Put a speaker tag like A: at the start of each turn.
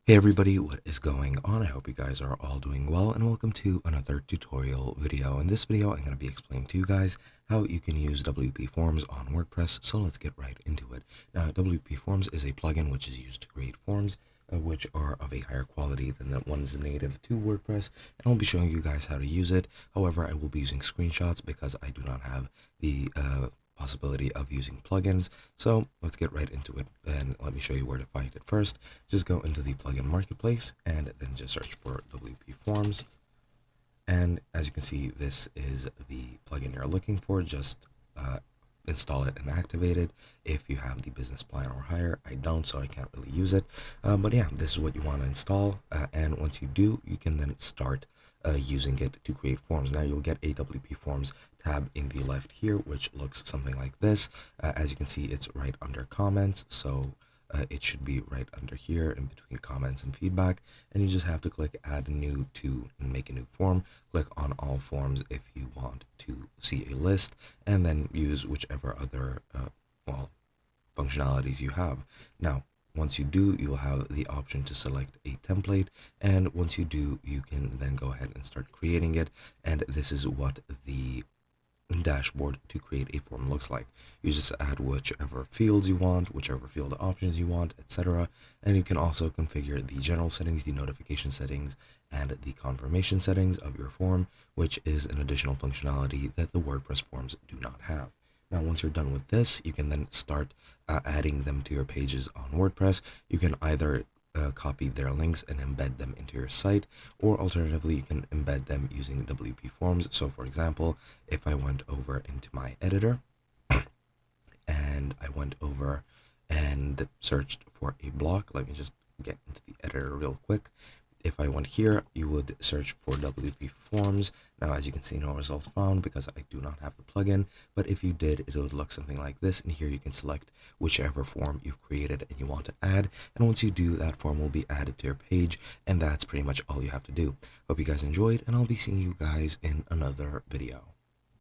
A: Hey everybody, what is going on? I hope you guys are all doing well, and welcome to another tutorial video. In this video, I'm going to be explaining to you guys how you can use Wpforms on WordPress, so let's get right into it. Now, Wpforms is a plugin which is used to create forms, which are of a higher quality than the ones native to WordPress, and I'll be showing you guys how to use it. However, I will be using screenshots because I do not have the possibility of using plugins. So let's get right into it, and let me show you where to find it. First, just go into the plugin marketplace and then just search for Wpforms. And as you can see, this is the plugin you're looking for. Just install it and activate it if you have the business plan or higher. I don't, so I can't really use it. But yeah, this is what you want to install. And once you do, you can then start using it to create forms. Now you'll get a Wpforms tab in the left here, which looks something like this. As you can see, it's right under comments. So it should be right under here in between comments and feedback, and you just have to click add new to and make a new form. Click on all forms if you want to see a list, and then use whichever other functionalities you have. Now once you do, you'll have the option to select a template, and once you do, you can then go ahead and start creating it. And this is what the dashboard to create a form looks like. You just add whichever fields you want, whichever field options you want, etc. And you can also configure the general settings, the notification settings, and the confirmation settings of your form, which is an additional functionality that the WordPress forms do not have. Now, once you're done with this, you can then start adding them to your pages on WordPress. You can either copy their links and embed them into your site, or alternatively, you can embed them using Wpforms. So for example, if I went over into my editor and I went over and searched for a block, let me just get into the editor real quick. If I went here, you would search for Wpforms. Now, as you can see, no results found because I do not have the plugin. But if you did, it would look something like this. And here you can select whichever form you've created and you want to add. And once you do, that form will be added to your page. And that's pretty much all you have to do. Hope you guys enjoyed, and I'll be seeing you guys in another video.